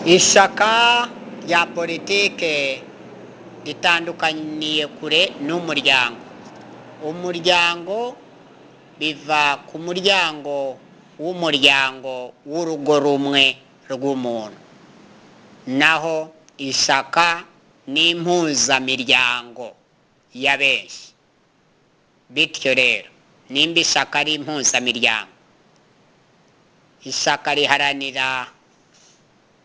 Ishyaka rya politike ritandukaniye kure n'umuryango. Umuryango biva ku muryango w'umuryango w'urugo rumwe rw'umuntu, naho ishyaka ni impuzamiryango ya benshi. Bityo rero nimba ishyaka ari impuzamiryango, ishyaka riharanira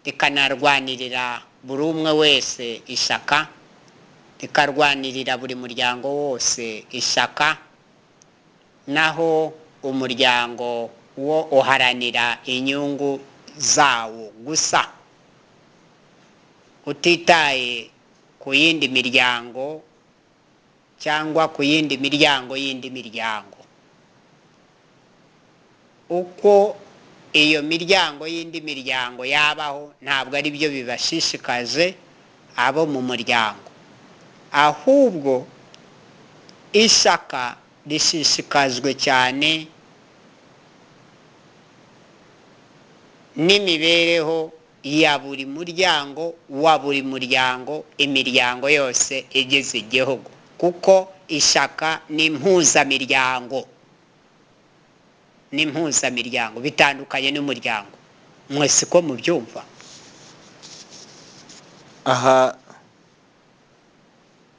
rikanarwanirira buri umwe wese ishyaka, rikarwanirira buri muryango wose ishyaka, naho umuryango wo uharanira inyungu zawo gusa, utitaye ku yindi miryango cyangwa ku yindi miryango y'indi miryango. Uko iyo miryango y'indi miryango yabaho ntabwo ari byo bibashishikaje abo mu muryango, ahubwo ishyaka rishishikajwe cyane n'imibereho ya buri muryango wa buri muryango, imiryango yose igize igihugu, kuko ishyaka ni impuzamiryango, bitandukanye n'umuryango. Mwese ko mubyumva? Aha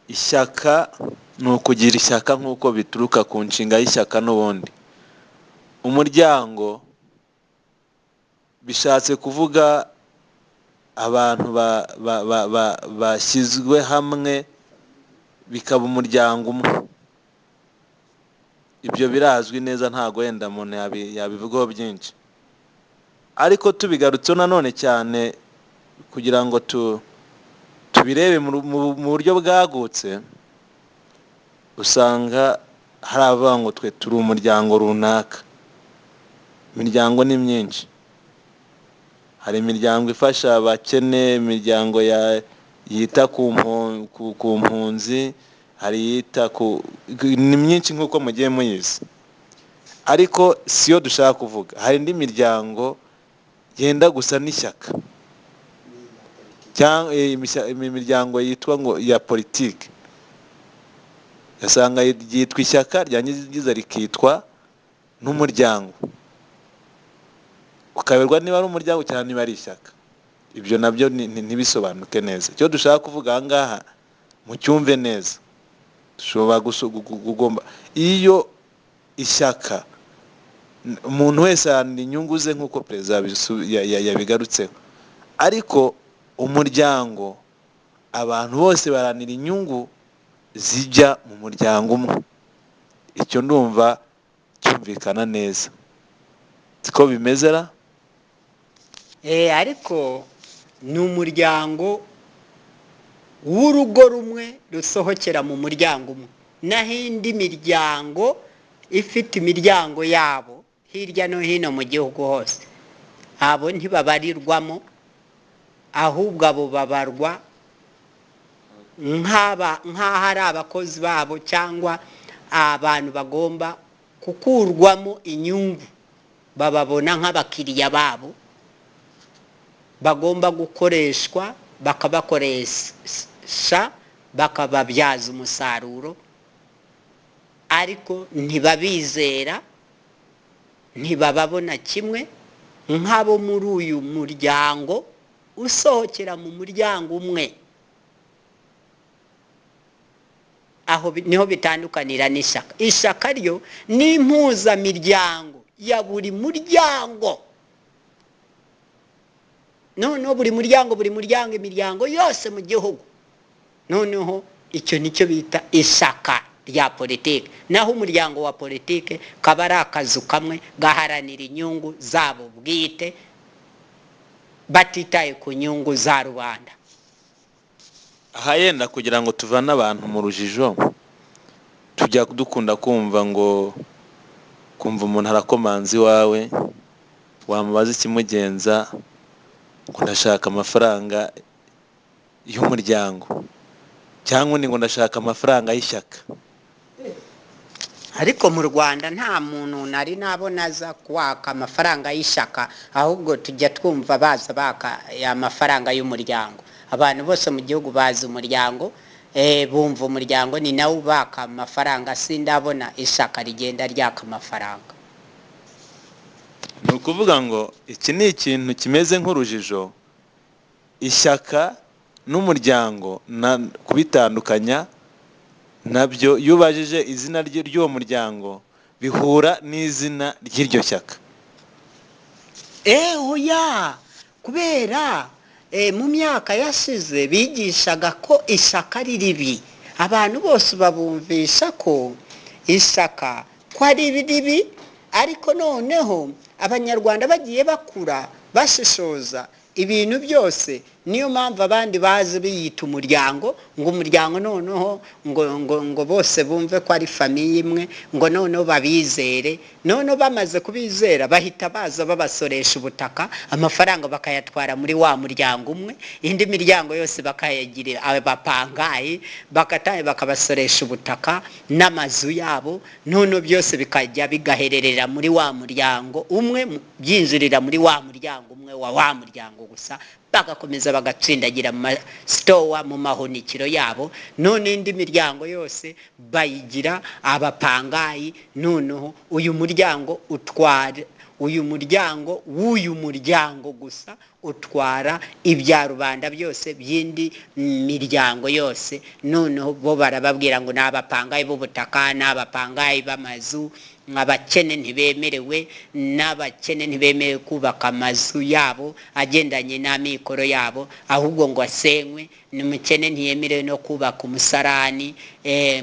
ishyaka ni ukugira ishyaka nk'uko bituruka ku nshinga y'ishyaka n'ubundi. Umuryango bishatse kuvuga abantu bashyizwe hamwe bikaba umuryango umwe. Ibyo birazwi neza, ntago wenda umuntu yabivugaho byinshi, ariko tubigarutseho nanone cyane kugira ngo tubirebe mu buryo bwagutse, usanga hari abavuga ngo twe turi umuryango runaka. Imiryango ni myinshi, hari imiryango ifasha abakene, imiryango yita ku mpunzi, hari yita ni myinshi nk'uko mugiye muyizi, ariko siyo dushaka kuvuga. Hari indi miryango yenda gusa n'ishyaka, cyangwa imiryango yitwa ngo ya politike, ugasanga yitwa ishyaka ryangiza rikitwa n'umuryango, ukaberwa niba ari umuryango cyangwa niba ari ishyaka. Ibyo nabyo ntibisobanuke neza. Icyo dushaka kuvuga aha ngaha mucyumve neza. Dushobora kugomba, iyo ishyaka umuntu wese aharanira inyungu ze nk'uko perezida yabigarutseho, ariko umuryango abantu bose baharanira inyungu zijya mu muryango umwe. Icyo ndumva cyumvikana neza. Siko bimeze ra? Ariko ni umuryango w'urugo rumwe rusohokera mu muryango umwe, naho indi miryango ifite imiryango yabo hirya no hino mu gihugu hose, abo ntibabarirwamo, ahubwo abo babarwa nk'aho ari abakozi babo cyangwa abantu bagomba gukurwamo inyungu. Bababona nk'abakiriya babo bagomba gukoreshwa, bakabakoresha, bakababyaza umusaruro, ariko ntibabizera, ntibababona kimwe nk'abo muri uyu muryango usohokera mu muryango umwe. Aho niho bitandukanira n'ishyaka. Ishyaka ryo ni impuzamiryango ya buri muryango, noneho buri muryango imiryango yose mu gihugu, noneho icyo nicyo bita ishyaka rya politike. Naho umuryango wa politike kaba ari akazu kamwe gaharanira inyungu zabo bwite, batitaye ku nyungu za rubanda. Aha yenda kugira ngo tuvane abantu mu rujijo, tujya dukunda kumva umuntu arakomanza iwawe, wamubaza ikimugenza, ngo ndashaka amafaranga y'umuryango, cyangwa undi ngo ndashaka amafaranga y'ishyaka. ariko mu Rwanda nta muntu nari nabona aza kwaka amafaranga y'ishyaka, ahubwo tujya twumva baza baka amafaranga y'umuryango. Abantu bose mu gihugu bazi umuryango, bumva umuryango ni nawe ubaka amafaranga, sindabona ishyaka rigenda ryaka amafaranga. ni ukuvuga ngo iki ni ikintu kimeze nk'urujijo, ishyaka n'umuryango kubitandukanya nabyo iyo ubajije izina ry'uwo muryango bihura n'izina ry'iryo shyaka. Oya, kubera mu myaka yashize bigishaga ko ishyaka ari ribi, abantu bose babumvisha ko ishyaka ko ari ribi, ariko noneho abanyarwanda bagiye bakura bashishoza ibintu byose, niyo mpamvu abandi bazi biyita umuryango, ngo umuryango noneho ngo bose bumve ko ari famiye imwe, ngo noneho babizere, noneho bamaze kubizera bahita baza babasoresha ubutaka, amafaranga bakayatwara muri wa muryango umwe, indi miryango yose bakayagira abapangayi, bakabasoresha ubutaka n'amazu yabo, noneho byose bikajya bigahererera muri wa muryango umwe, byinjirira muri wa muryango umwe wa wa muryango gusa, bagakomeza bagatsindagira mu masitowa mu mahunikiro yabo, none indi miryango yose bayigira abapangayi. Noneho uyu muryango w'uyu muryango gusa utwara ibya rubanda byose by'indi miryango yose, noneho bo barababwira ngo ni abapangayi b'ubutaka, ni abapangayi b'amazu, abakene ntibemerewe, n'abakene ntibemerewe kubaka amazu yabo agendanye n'amikoro yabo, ahubwo ngo asenywe. N'umukene ntiyemerewe no kubaka umusarani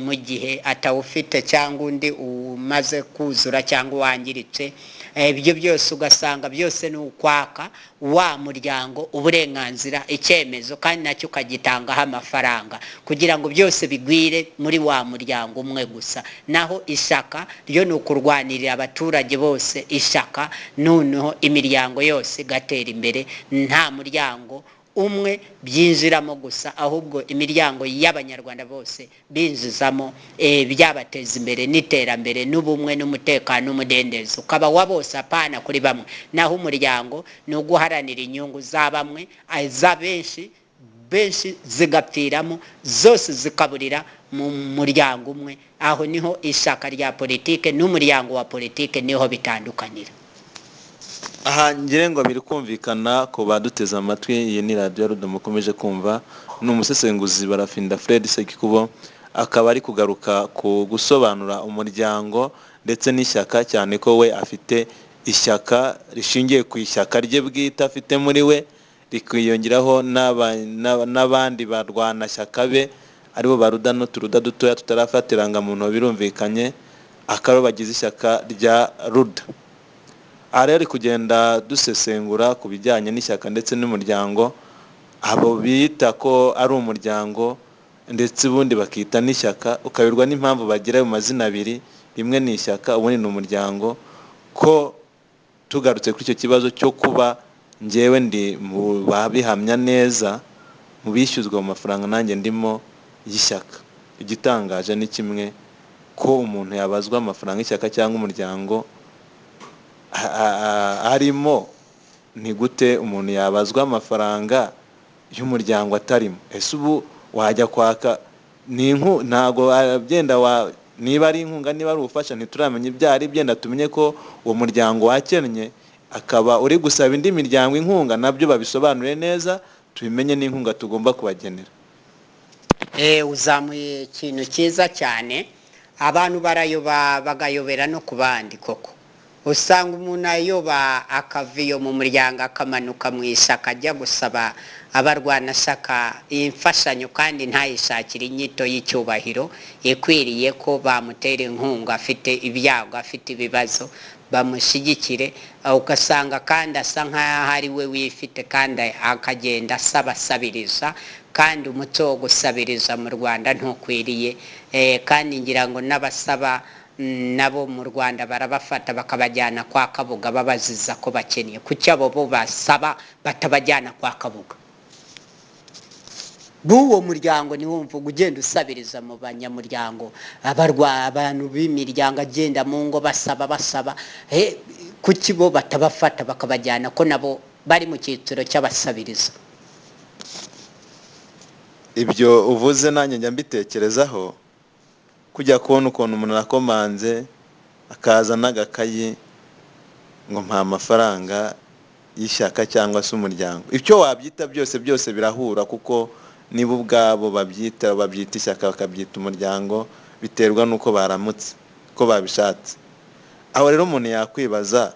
mu gihe atawufite cyangwa undi umaze kuzura cyangwa wangiritse. Ibyo byose ugasanga byose ni ukwaka wa muryango uburenganzira, icyemezo, kandi nacyo ukagitangaho amafaranga kugira ngo byose bigwire muri wa muryango umwe gusa. Naho ishyaka ryo ni ukurwanirira abaturage bose ishyaka, noneho imiryango yose igatera imbere, nta muryango umwe byinjiramo gusa, ahubwo imiryango y'abanyarwanda bose binjizamo, byabateza imbere n'iterambere n'ubumwe n'umutekano n'umudendezo ukaba wa bose, apana kuri bamwe. Naho umuryango ni uguharanira inyungu za bamwe, za benshi zigapfiramo, zose zikaburira mu muryango umwe. Aho niho ishyaka rya politike n'umuryango wa politike niho bitandukanira. Aha ngire ngo biri kumvikana ko baduteze amatwi. Iyi ni Radio Rudo mukomeje kumva, ni umusesenguzi Barafinda Fred Sekikubo, akaba ari kugaruka ku gusobanura umuryango ndetse n'ishyaka, cyane ko we afite ishyaka rishingiye ku ishyaka rye bwite afite muri we, rikiyongeraho n'abandi barwanashyaka be aribo baruda n'uturuda dutoya tutarafatiranga muntu, birumvikanye akaba bagize ishyaka rya Ruda. Aha rero kugenda dusesengura ku bijyanye n'ishyaka ndetse n'umuryango, abo bita ko ari umuryango ndetse ubundi bakita n'ishyaka, ukabirwa n'impamvu bagira mu mazina abiri, rimwe ni ishyaka ubundi ni umuryango. Ko tugarutse kuri icyo kibazo cyo kuba njyewe ndi mu babihamya neza mu bishyuzwa mu mafaranga, nanjye ndimo y'ishyaka, igitangaje ni kimwe, ko umuntu yabazwa amafaranga y'ishyaka cyangwa umuryango harimo, ni gute umuntu yabazwa amafaranga y'umuryango atarimo? Ese ubu wajya kwaka ntago byenda niba ari inkunga, niba ari ubufasha ntituramenya ibyari byenda, tumenye ko uwo muryango wakennye, akaba uri gusaba indi miryango inkunga, nabyo babisobanure neza, tubimenye n'inkunga tugomba kubagenera. Uzamuye ikintu cyiza cyane, abantu barayoba bagayobera no ku bandi. Koko usanga umuntu ayoba akaviyo mu muryango akamanuka mu ishyaka ajya gusaba abarwanashyaka imfashanyo, kandi ntayishakire inyito y'icyubahiro ikwiriye ko bamutera inkunga, afite ibyago, afite ibibazo, bamushyigikire. Ugasanga kandi asa nk'aho ari we wifite, kandi akagenda asabiriza, kandi umuco wo gusabiriza mu Rwanda ntukwiriye. Kandi ngira ngo n'abasaba nabo mu Rwanda barabafata bakabajyana kwa Kabuga babaziza ko bakeneye. Kuki abo bo basaba batabajyana kwa Kabuga? b'uwo muryango niwo mvuga ugenda usabiriza mu banyamuryango abantu b'imiryango agenda mu ngo basaba kuki bo batabafata bakabajyana ko nabo bari mu cyiciro cy'abasabiriza. Ibyo uvuze nanjye njya mbitekerezaho, kujya kubona ukuntu umuntu arakomanze akaza n'agakayi ngo mpa amafaranga y'ishyaka cyangwa se umuryango. Icyo wabyita byose birahura, kuko niba ubwabo babyita ishyaka bakabyita umuryango, biterwa n'uko baramutse ko babishatse. Aho rero umuntu yakwibaza,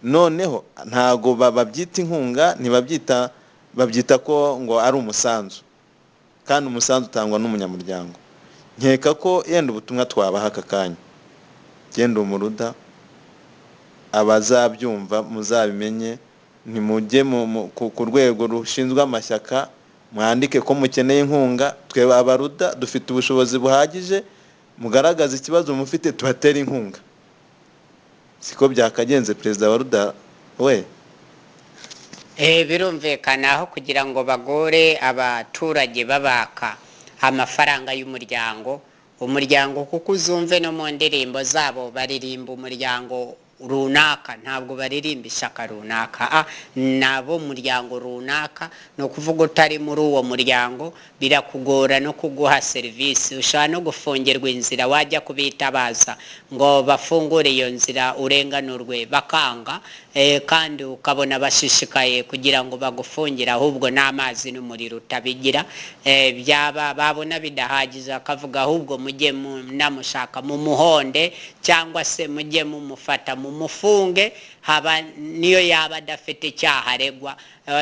noneho ntago babyita inkunga, babyita ko ngo ari umusanzu, kandi umusanzu utangwa n'umunyamuryango. Nkeka ko yenda ubutumwa twabaha aka kanya, genda umuruda, abazabyumva muzabimenye, nimujye ku rwego rushinzwe amashyaka mwandike ko mukeneye inkunga. Twebwe abaruda dufite ubushobozi buhagije, mugaragaza ikibazo mufite tubatera inkunga. Siko byakagenze perezida wa ruda we? Birumvikana aho kugira ngo bagore abaturage babaka amafaranga y'umuryango, kuko uzumve no mu ndirimbo zabo baririmba umuryango runaka, ntabwo baririmba ishyaka runaka, nabo muryango runaka. No kuvuga utari muri uwo muryango birakugora no kuguha serivisi. Ushobora no gufungirwa inzira, wajya kubitabaza ngo bafungure iyo nzira urenganurwe bakanga, kandi ukabona bashishikaye kugira ngo bagufungire, ahubwo n'amazi n'umuriro utabigira. Byaba babona bidahagije akavuga ahubwo mujye namushaka mu muhonde, cyangwa se mujye mumufata mu mufunge, haba niyo yaba adafite icyaha aregwa,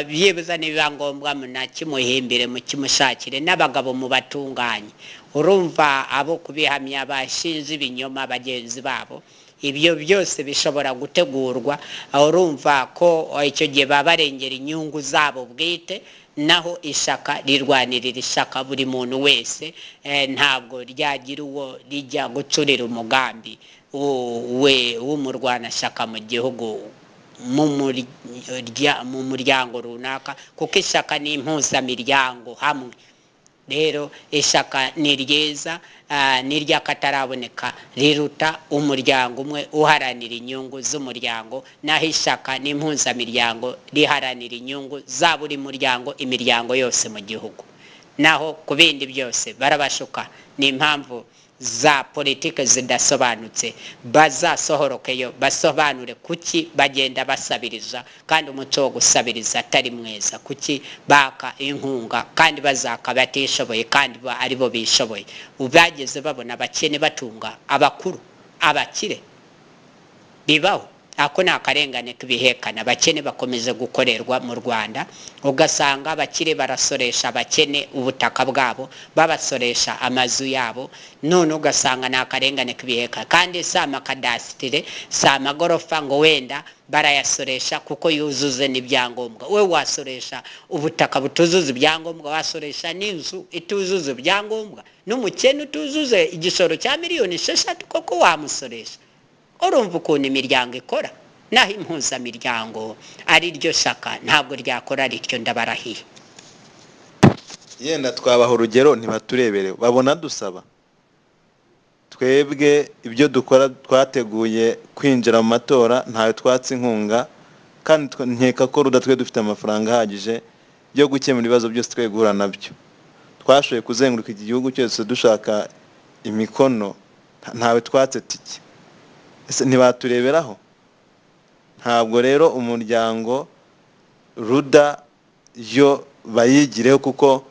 byibuza nibiba ngombwa munakimuhimbire mukimushakire n'abagabo mu batunganye. Urumva abo kubihamya bashinze ibinyoma bagenzi babo, ibyo byose bishobora gutegurwa. Urumva ko icyo gihe baba barengera inyungu zabo bwite, naho ishaka rirwanirira ishaka buri muntu wese, ntabwo ryagira uwo rijya gucurira umugambi w'umurwanashyaka mu gihugu mu muryango runaka, kuko ishaka ni impuzamiryango hamwe. Rero ishaka ni ryiza, n'iry'akataraboneka riruta umuryango umwe uharanira inyungu z'umuryango, naho ishaka ni impuzamiryango riharanira inyungu za buri muryango, imiryango yose mu gihugu. Naho ku bindi byose barabashuka, ni impamvu za politike zidasobanutse. Bazasohorokeyo basobanure kuki bagenda basabiriza, kandi umuco wo gusabiriza atari mwiza. Kuki baka inkunga kandi bazaka batishoboye kandi ari bo bishoboye. Ubageze babona abakene batunga abakuru, abakire bibaho. Ako ni akarengane k'ibihekana. Abakene bakomeze gukorerwa mu Rwanda, ugasanga abakire barasoresha abakene ubutaka bwabo, babasoresha amazu yabo, none ugasanga ni akarengane k'ibihekana. Kandi si amakadasitire, si amagorofa ngo wenda barayasoresha kuko yuzuze n'ibyangombwa. We wasoresha ubutaka butuzuza ibyangombwa, wasoresha n'inzu ituzuza ibyangombwa, n'umukene utuzuze igishoro cya miliyoni 6 koko wamusoresha. Urumva ukuntu imiryango ikora, naho impuzamiryango ari ryo shaka ntabwo ryakora rityo, ndabarahiye. Yenda twabaha urugero ntibaturebere, babona dusaba. Twebwe ibyo dukora twateguye kwinjira mu matora, ntayo twatse inkunga, kandi nkeka ko ruda twe dufite amafaranga ahagije yo gukemura ibibazo byose twe guhura nabyo. Twashoboye kuzenguruka iki gihugu cyose dushaka imikono, ntawe twatse tike. Ese ntibatureberaho? Ntabwo rero umuryango ruda yo bayigireho, kuko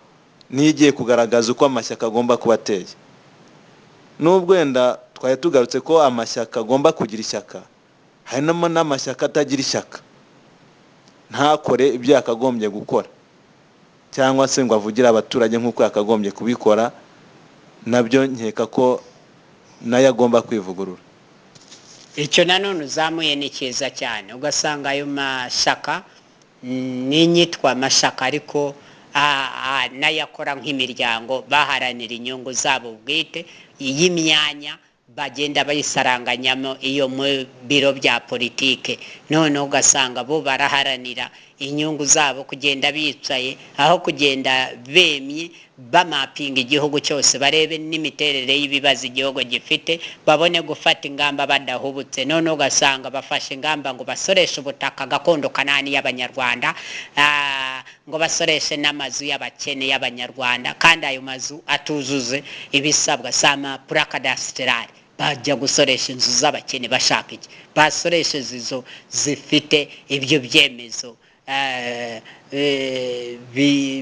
nigiye kugaragaza uko amashyaka agomba kuba ateye. Nubwo wenda twari tugarutse ko amashyaka agomba kugira ishyaka, harimo n'amashyaka atagira ishyaka, ntakore ibyo yakagombye gukora, cyangwa se ngo avugire abaturage nk'uko yakagombye kubikora. Nabyo nkeka ko nayo agomba kwivugurura. Icyo nanone uzamuye ni cyiza cyane. Ugasanga ayo mashyaka n'inyitwa amashyaka, ariko nayo akora nk'imiryango, baharanira inyungu zabo bwite y'imyanya bagenda bayisaranganyamo iyo mu biro bya politike, none ugasanga bo baraharanira inyungu zabo kugenda bicaye aho kugenda bemye bamapinga igihugu cyose, barebe n'imiterere y'ibibazo igihugu gifite, babone gufata ingamba badahubutse. None ugasanga bafashe ingamba ngo basoreshe ubutaka gakondo kanani y'abanyarwanda, ngo basoreshe n'amazu y'abakene y'abanyarwanda, kandi ayo mazu atuzuze ibisabwa sama purakadasitirari. Bajya gusoresha inzu z'abakene bashaka iki? Basoresheje izo zifite ibyo byemezo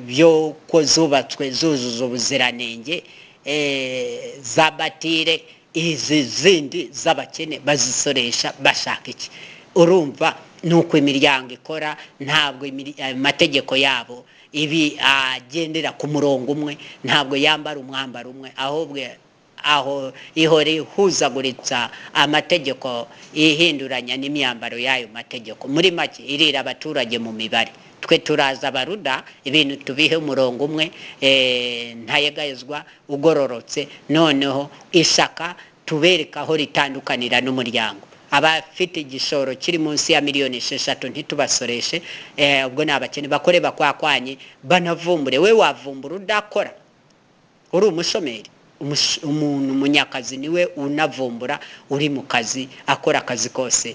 byo ko zubatswe zuzuza ubuziranenge, za batire. Izi zindi z'abakene bazisoresha bashaka iki? Urumva nuko imiryango ikora, ntabwo amategeko yabo ibi agendera ku murongo umwe, ntabwo yambara umwambaro umwe, ahubwo aho ihora ihuzaguritsa amategeko, ihinduranya n'imyambaro y'ayo mategeko. Muri make irira abaturage mu mibare. Twe turaza abaruda ibintu tubihe umurongo umwe, ntayegayezwa, ugororotse, noneho ishaka tubereka aho ritandukanira n'umuryango. Abafite igishoro kiri munsi ya miliyoni 6 ntitubasoreshe, ubwo n'abakene bakore bakwakwanye banavumbure. We wavumbura udakora, uri umushomeri. Umuntu munyakazi niwe unavumbura uri mu kazi akora akazi kose.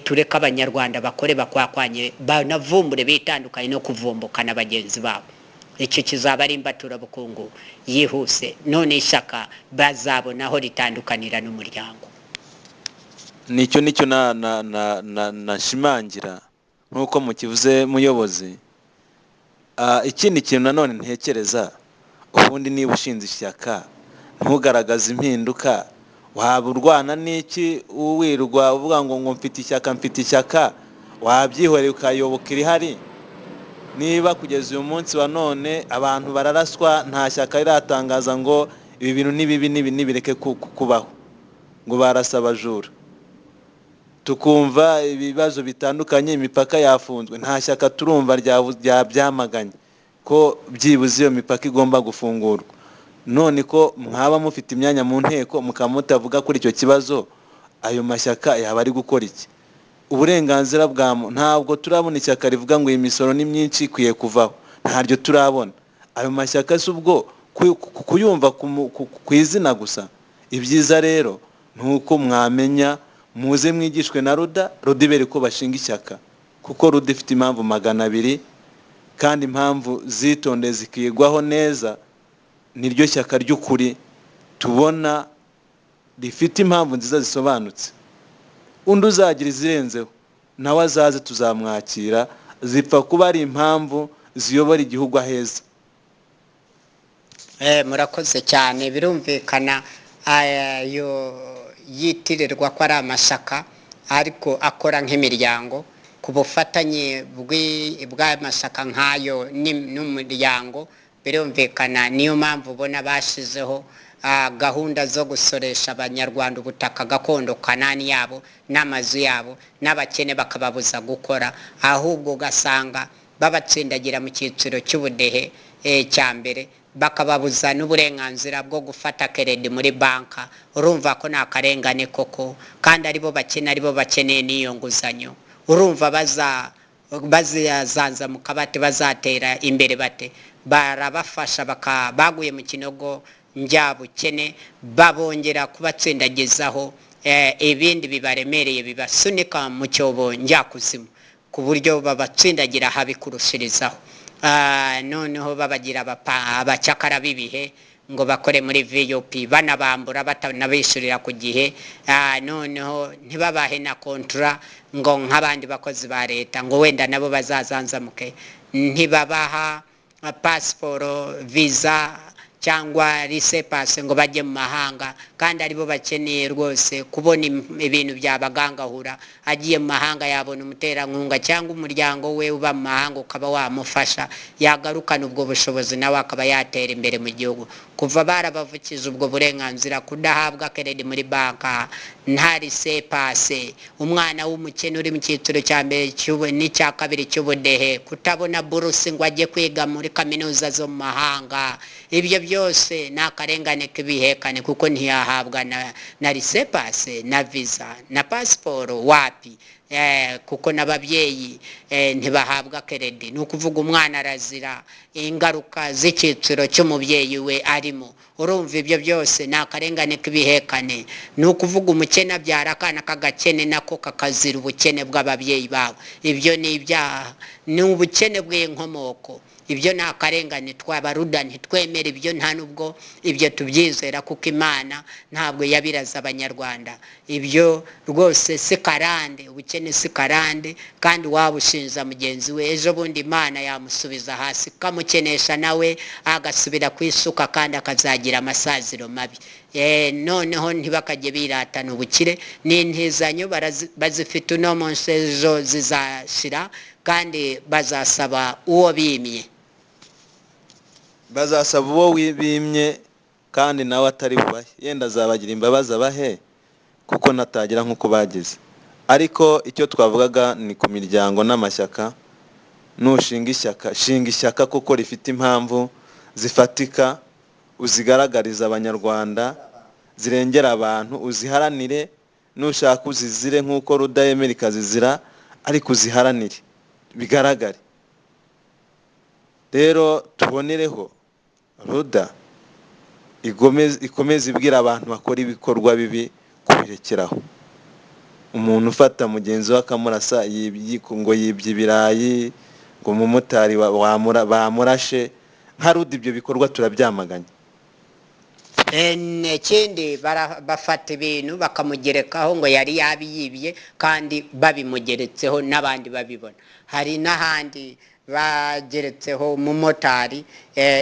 Tureka abanyarwanda bakore bakwakwanye banavumbure, bitandukanye no kuvumbukana bagenzi babo. Icyo kizaba ari imbatura bukungu yihuse, none ishaka bazabona aho ritandukanira n'umuryango. Nicyo nashimangira nkuko mukivuze muyobozi. Ikindi kintu nanone ntekereza, ubundi niba ushinze ishyaka ntugaragaza impinduka, waba urwana n'iki uwirwa uvuga ngo mfite ishyaka, wabyihoreye ukayoboka irihari? Niba kugeza uyu munsi wa none abantu bararaswa, nta shyaka riratangaza ngo ibi bintu nibi bireke kubaho, ngo barasa abajura, tukumva ibibazo bitandukanye, imipaka yafunzwe, nta shyaka turumva byamaganye ko byibuze iyo mipaka igomba gufungurwa. None ko mwaba mufite imyanya mu nteko mukaba mutavuga kuri icyo kibazo, ayo mashyaka yaba ari gukora iki? Uburenganzira bwa muntu ntabwo turabona ishyaka rivuga ngo iyi misoro ni myinshi ikwiye kuvaho, ntaryo turabona. Ayo mashyaka si ubwo kuyumva ku izina gusa. Ibyiza rero nuko mwamenya, muze mwigishwe na ruda ibere ko bashinga ishyaka, kuko ruda ifite impamvu 200, kandi impamvu zitonde zikigwaho neza. Niryo shyaka ry'ukuri tubona rifite impamvu nziza zisobanutse. Undi uzagira izirenzeho nawe azaze tuzamwakira, zipfa kuba ari impamvu ziyobora igihugu aheza. Murakoze cyane. Birumvikana ayo yitirirwa ko ari amashyaka ariko akora nk'imiryango, ku bufatanye bw'amashyaka nk'ayo n'umuryango. Birumvikana niyo mpamvu ubona bashizeho gahunda zo gusoresha abanyarwanda ubutaka gakondo kanani yabo n'amazu yabo, n'abakene bakababuza gukora, ahubwo ugasanga babatsindagira mu cyiciro cy'ubudehe cya mbere, bakababuza n'uburenganzira bwo gufata keredi muri banka. Urumva ko nta karengane koko, kandi aribo bakeneye n'iyo nguzanyo. Urumva bazazanza mu kabati bazatera imbere bate? Barabafasha baguye mu kinogo njyabukene, babongera kubatsindagizaho ibindi bibaremereye, bibasunika mu cyobo njyakuzimu, ku buryo babatsindagira habi kurushirizaho. Noneho babagira abacakara b'ibihe ngo bakore muri VUP, banabambura batanabishyurira ku gihe. Noneho ntibabahe na kontra ngo nk'abandi bakozi ba leta ngo wenda nabo bazazanzamuke. Ntibabaha pasiporo, visa cyangwa risepase ngo bajye mu mahanga, kandi aribo bakeneye rwose kubona ibintu byabagangahura. Agiye mu mahanga yabona umuterankunga cyangwa umuryango we uba mu mahanga ukaba wamufasha, yagarukana ubwo bushobozi nawe akaba yatera imbere mu gihugu. Kuva barabavukiza ubwo burenganzira, kudahabwa keredi muri banka, nta risepase, umwana w'umukene uri mu cyiciro cya mbere n'icya kabiri cy'ubudehe, kutabona burusi ngo ajye kwiga muri kaminuza zo mu mahanga. Ibyo byose ni akarengane k'ibihekane kuko ntiyahabwa na risepase na visa na pasiporo wapi kuko n'ababyeyi ntibahabwa keredi. ni ukuvuga umwana arazira ingaruka z'icyiciro cy'umubyeyi we arimo. urumva ibyo byose ni akarengane k'ibihekane. ni ukuvuga umukene abyara akana k'agakene nako kakazira ubukene bw'ababyeyi babo. ibyo ni ibyaha, ni ubukene bw'inkomoko. ibyo ni akarengane. Twabaruda ntitwemera ibyo, nta nubwo ibyo tubyizera kuko Imana ntabwo yabiraza abanyarwanda. ibyo rwose si karande, ubukene si karande, kandi wabushinja mugenzi we ejo bundi Imana yamusubiza hasi kamukenesha nawe agasubira ku isuka kandi akazagira amasaziro mabi. noneho ntibakajye biratana ubukire n'intizanyo bazifite uno munsi ejo zizashira kandi bazasaba uwo bimye. bazasaba uwo wibimye kandi nawe atari bubahe, yenda azabagira imbabazi abahe kuko natagira nk'uko bagize. ariko icyo twavugaga ni ku miryango n'amashyaka. nushinga ishyaka, shinga ishyaka kuko rifite impamvu zifatika, uzigaragariza abanyarwanda, zirengera abantu, uziharanire. nushaka uzizire nk'uko Ruda yemera ikazizira, ariko uziharanire bigaragare. rero tubonereho Ruda ikomeze ibwira abantu bakora ibikorwa bibi kubirekeraho. umuntu ufata mugenzi we akamurasa ngo yibye ibirayi, ngo umumotari bamurashe, nka Ruda ibyo bikorwa turabyamaganye. ikindi bafata ibintu bakamugerekaho ngo yari yabiyibye kandi babimugeretseho n'abandi babibona. hari n'ahandi bageretseho umumotari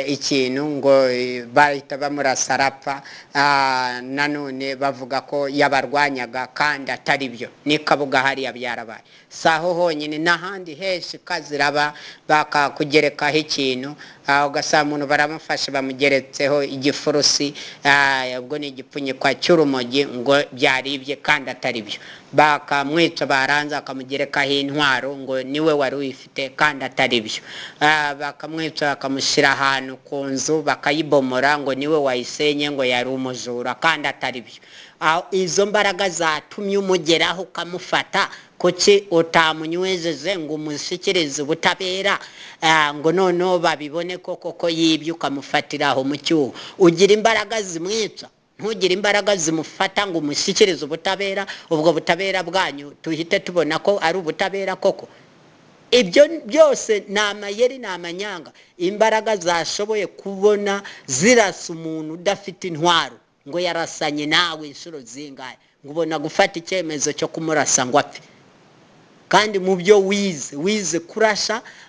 ikintu ngo bahita bamurasa arapfa, nanone bavuga ko yabarwanyaga kandi atari byo. ni Kabuga hariya byarabaye. saho honyine n'ahandi henshi kaziraba bakakugerekaho ikintu, ugasanga umuntu baramufashe bamugeretseho igifurusi, ubwo ni igipfunyikwa cy'urumogi ngo byaribye kandi atari byo. bakamwica baranza bakamugerekaho intwaro ngo niwe wari uyifite kandi atari byo. bakamwica bakamushyira ahantu ku nzu bakayibomora ngo niwe wayisenye ngo yari umujura kandi atari byo. izo mbaraga zatumye umugeraho ukamufata, kuki utamunywejeje ngo umushyikirize ubutabera ngo noneho babibone koko yibye ukamufatira aho mu cyuho? ugira imbaraga zimwica, ntugire imbaraga zimufata ngo umushyikirize ubutabera. ubwo butabera bwanyu tuhite tubona ko ari ubutabera koko? ibyo byose ni amayeri, ni amanyanga. imbaraga zashoboye kubona zirasa umuntu udafite intwaro ngo yarasanye nawe inshuro zingahe, ngo ubona gufata icyemezo cyo kumurasa ngo apfe? kandi mu byo wize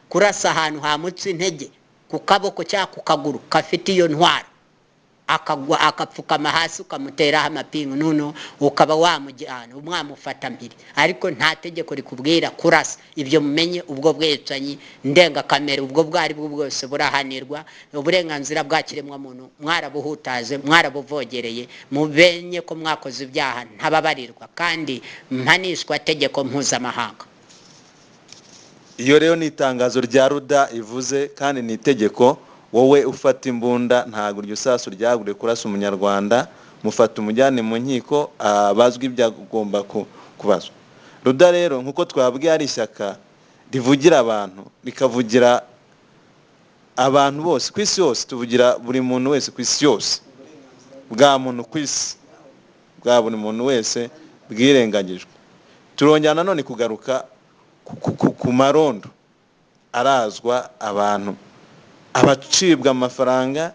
kurasa ahantu hamutse intege, ku kaboko cyangwa ku kaguru kafite iyo ntwaro, akagwa akapfukama hasi ukamuteraho amapingu, none ukaba wamujyana umwamufata mbiri. ariko nta tegeko rikubwira kurasa. ibyo mumenye, ubwo bwicanyi ndengakamere ubwo bwari bwo bwose burahanirwa. uburenganzira bwa kiremwamuntu mwarabuhutaje, mwarabuvogereye, mubenye ko mwakoze ibyaha ntababarirwa kandi mpanishwa tegeko mpuzamahanga. iyo rero ni itangazo rya Ruda ivuze, kandi ni itegeko. wowe ufata imbunda ntabwo iryo sasu ryaguriye kurasa umunyarwanda, mufata umujyane mu nkiko abazwi ibyagomba kubazwa. Ruda rero nk'uko twabwiye ari ishyaka rivugira abantu, rikavugira abantu bose ku isi yose. tuvugira buri muntu wese ku isi yose, bwa muntu ku isi, bwa buri muntu wese bwirengagijwe. turongera nanone kugaruka ku marondo arazwa abantu, abacibwa amafaranga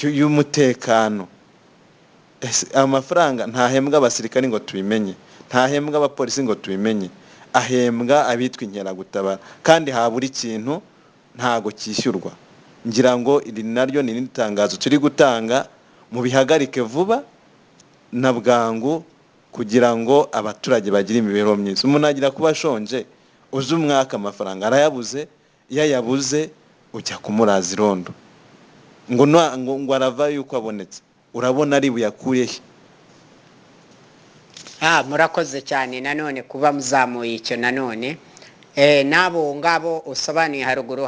y'umutekano. amafaranga ntahembwa abasirikari ngo tubimenye, ntahembwa abapolisi ngo tubimenye, ahembwa abitwa inkeragutabara, kandi habura ikintu ntago cyishyurwa. ngira ngo iri naryo ni itangazo turi gutanga, mu bihagarike vuba na bwangu kugira ngo abaturage bagire imibereho myiza. umuntu agira kuba ashonje, uzi umwaka amafaranga arayabuze, iyo yabuze ujya kumuraza irondo ngo arava yuko abonetse. urabona ari buyakure he? murakoze cyane nanone kuba muzamuye icyo. nanone nabo ngabo usobanuye haruguru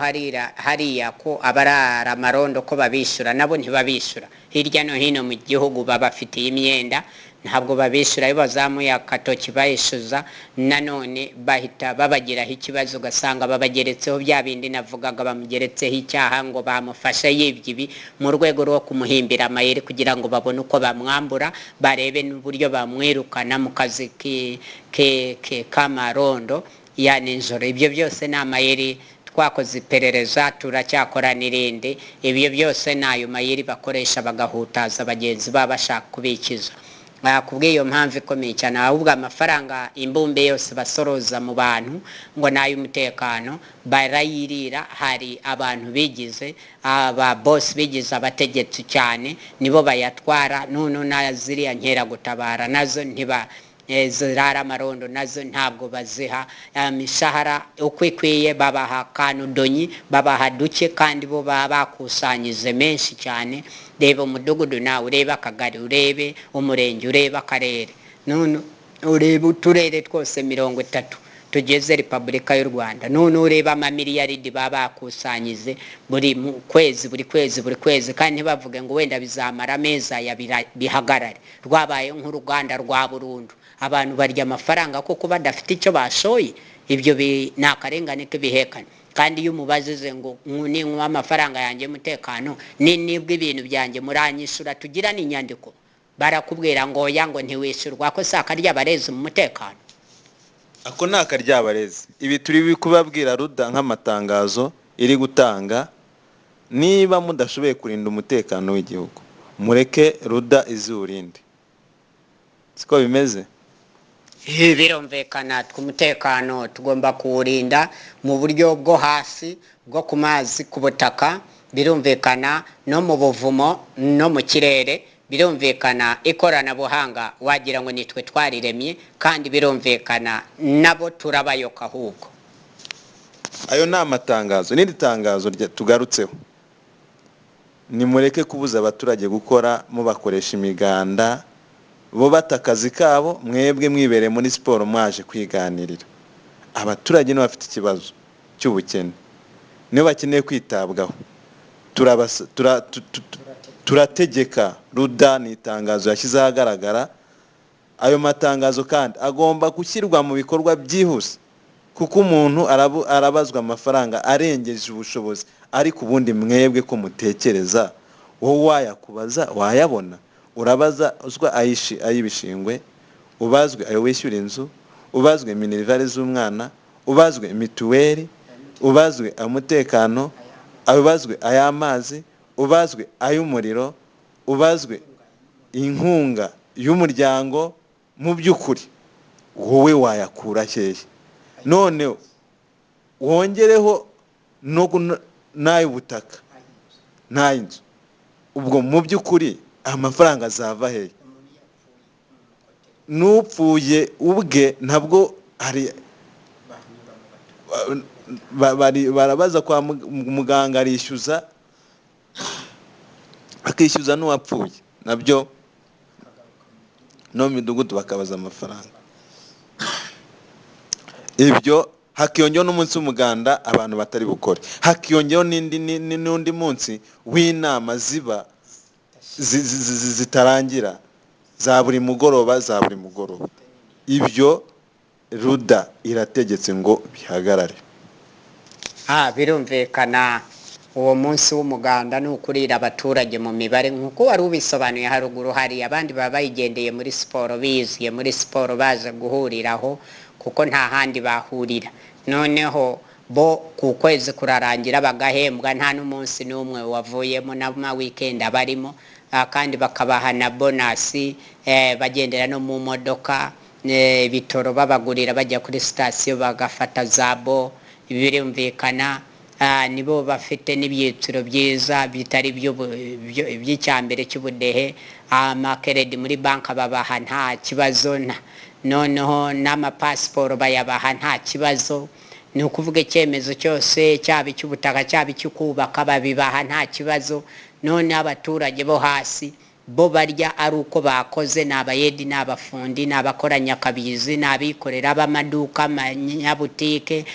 hariya ko abarara amarondo ko babishyura nabo ntibabishyura hirya no hino mu gihugu babafitiye imyenda ntabwo babishyura iyo bazamuye akatoki bayishyuza nanone bahita babagiraho ikibazo ugasanga babageretseho bya bindi navugaga bamugeretseho icyaha ngo bamufashe yibye ibi mu rwego rwo kumuhimbira amayeri kugira ngo babone uko bamwambura barebe n'uburyo bamwirukana mu kazi k'amarondo ya nijoro. Ibyo byose ni amayeri twakoze iperereza turacyakora n'irindi, ibyo byose ni ayo mayeri bakoresha bagahutaza bagenzi baba bashaka kubikiza. Kubw'iyo mpamvu ikomeye cyane ahubwo amafaranga imbumbe yose basoroza mu bantu ngo n'ay'umutekano barayirira. Hari abantu bigize aba boss bigize abategetsi cyane nibo bayatwara none naziriya nkeragutabara nazo zirara amarondo nazo ntabwo baziha imishahara uko ikwiye, babaha kanudonyi babaha duke kandi bo baba bakusanyije menshi cyane. Reba umudugudu nawe urebe akagari urebe umurenge urebe akarere none urebe uturere twose 30 tugeze Repubulika y'u Rwanda none ureba amamiliyaridi baba bakusanyije buri kwezi kandi bavuga ngo wenda bizamara ameza ya bihagarare rwabaye nk'uruganda rwa burundu abantu barya amafaranga kuko badafite icyo bashoye. Ibyo ni akarengane k'ibihekane kandi iyo umubajije ngo ninywa amafaranga yanjye umutekano nibwo ibintu byanjye muranyishura tugira n'inyandiko barakubwira ngo oya ngo ntiwishyurwa ko saka ry'abarezi mu mutekano. Ako ni akaryabarezi. Ibi turi kubabwira Ruda nk'amatangazo iri gutanga. Niba mudashoboye kurinda umutekano w'igihugu mureke Ruda izurinde. Siko bimeze? Birumvikana tw'umutekano tugomba kuwurinda mu buryo bwo hasi bwo ku mazi ku butaka, birumvikana no mu buvumo no mu kirere, birumvikana ikoranabuhanga wagira ngo nitwe twariremye kandi birumvikana nabo turabayoka ahubwo. Ayo ni amatangazo. N'indi tangazo tugarutseho ni mureke kubuza abaturage gukora mubakoresha imiganda bo batakazi kabo mwebwe mwibereye muri siporo mwaje kwiganirira. Abaturage no bafite ikibazo cy'ubukene niyo bakeneye kwitabwaho turategeka. Ruda ni itangazo yashyize ahagaragara. Ayo matangazo kandi agomba gushyirwa mu bikorwa byihuse kuko umuntu arabazwa amafaranga arengeje ubushobozi, ariko ubundi mwebwe ko mutekereza wowe wayakubaza wayabona. Urabaza uzwa ayibishingwe, ubazwe ayo wishyura inzu, ubazwe minerivare z'umwana, ubazwe mituweli, ubazwe umutekano, ubazwe ay'amazi, ubazwe ay'umuriro, ubazwe inkunga y'umuryango. Mu by'ukuri wowe wayakura hehe? None wongereho n'ay'ubutaka n'ay'inzu. Ubwo mu by'ukuri amafaranga azava hehe? N'upfuye ubwe ntabwo hari barabaza kwa muganga arishyuza akishyuza n'uwapfuye nabyo no midugudu bakabaza amafaranga. Ibyo hakiyongeho n'umunsi w'umuganda abantu batari bukore, hakiyongeho n'undi munsi w'inama ziba zitarangira za buri mugoroba. Ibyo Ruda irategetse ngo bihagarare. Birumvikana uwo munsi w'umuganda ni ukurira abaturage mu mibare nk'uko wari ubisobanuye haruguru. Hari abandi baba bayigendeye muri siporo, biziye muri siporo baje guhuriraho kuko nta handi bahurira. Noneho bo ku kwezi kurarangira bagahembwa nta n'umunsi n'umwe wavuyemo na weekend abarimo, kandi bakabaha na bonasi, bagendera no mu modoka, bitoro babagurira bajya kuri sitasiyo bagafata zabo. Birumvikana nibo bafite n'ibyiciro byiza bitari by'icyambere cy'ubudehe. Amakeredi muri banka babaha nta kibazo, noneho n'amapasiporo bayabaha nta kibazo. Ni ukuvuga icyemezo cyose cyaba icy'ubutaka cyaba icy'ukubaka babibaha nta kibazo. None abaturage bo hasi bo barya ari uko bakoze, n'abayedi n'abafundi n'abakoranyakabizi n'abikorera b'amaduka amanyabutike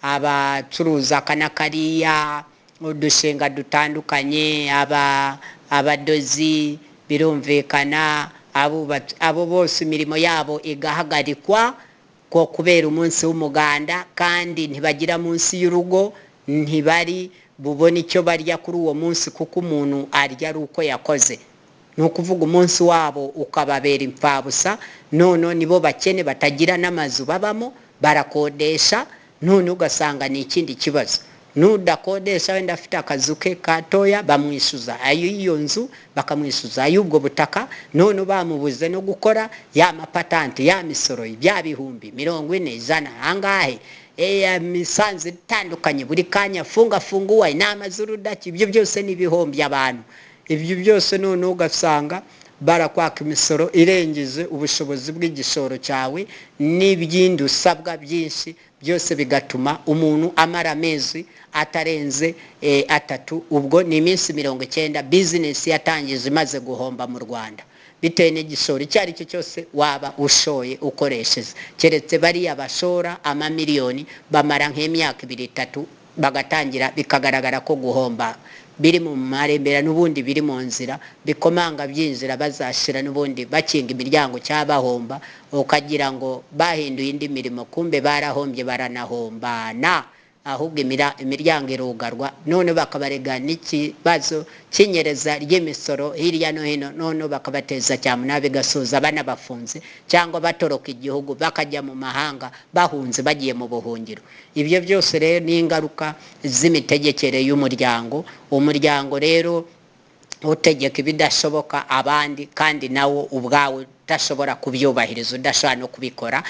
abacuruza kanakariya udushinga dutandukanye abadozi birumvikana abo bose imirimo yabo igahagarikwa ko kubera umunsi w'umuganda, kandi ntibagira munsi y'urugo, ntibari bubone icyo barya kuri uwo munsi kuko umuntu arya ari uko yakoze. Ni ukuvuga umunsi wabo ukababera impfabusa. None nibo bakene batagira n'amazu babamo, barakodesha. None ugasanga ni ikindi kibazo, nudakodesha wenda afite akazu ke katoya bamwishyuza iyo nzu, bakamwishyuza ay'ubwo butaka. None bamubuze no gukora ya mapatante, ya misoro, bya bihumbi 40 100 angahe misanzu itandukanye, buri kanya funguwa inama z'urudaki. Ibyo byose ni ibihombi abantu. Ibyo byose none ugasanga barakwaka imisoro irengeje ubushobozi bw'igishoro cyawe, n'ibyindi usabwa byinshi, byose bigatuma umuntu amara amezi atarenze 3. Ubwo ni iminsi 90 business yatangije imaze guhomba mu Rwanda, bitewe n'igishoro icyo ari cyo cyose waba ushoye ukoresheje. Keretse bariya bashora amamiliyoni bamara nk'imyaka 2-3 bagatangira bikagaragara ko guhomba biri mu marembera, n'ubundi biri mu nzira, bikomanga byinjira bazashira, n'ubundi bakinga imiryango cyabahomba, ukagira ngo bahinduye indi mirimo, kumbe barahombye baranahombana, ahubwo imiryango irugarwa. None bakabarega n'ikibazo cy'inyereza ry'imisoro hirya no hino, none bakabateza cyamunara bigasoza banabafunze cyangwa batoroka igihugu bakajya mu mahanga bahunze bagiye mu buhungiro. Ibyo byose rero ni ingaruka z'imitegekere y'umuryango. Umuryango rero utegeka ibidashoboka abandi, kandi nawo ubwawe udashobora kubyubahiriza, udashobora no kubikora.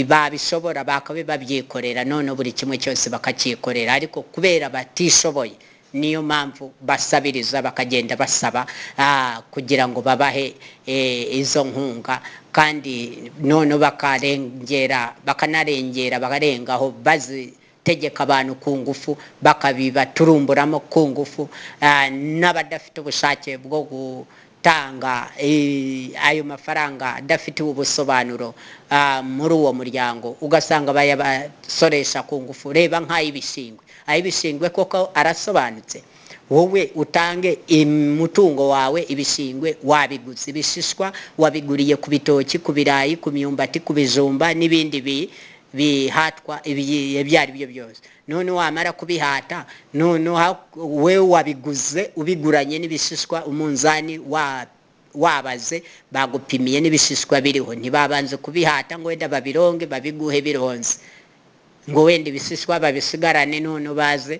Babishobora bakabe babyikorera, none buri kimwe cyose bakacyikorera, ariko kubera batishoboye niyo mpamvu basabiriza, bakagenda basaba kugira ngo babahe izo nkunga, kandi none bakanarengera bakarengaho tegeka abantu ku ngufu, bakabibaturumburamo ku ngufu, n'abadafite ubushake bwo gutanga ayo mafaranga adafite ubusobanuro muri uwo muryango, ugasanga bayabasoresha ku ngufu. Reba ay'ibishingwe koko arasobanutse. Wowe utange umutungo wawe, ibishingwe wabiguze, ibishishwa wabiguriye ku bitoki, ku birayi, ku myumbati, ku bijumba n'ibindi bihatwa ibyo ari byo byose. None wamara kubihata, none we wabiguze ubiguranye n'ibishishwa, umunzani wabaze bagupimiye n'ibishishwa biriho, ntibabanze kubihata ngo wenda babironge babiguhe bironze, ngo wenda ibishishwa babisigarane none baze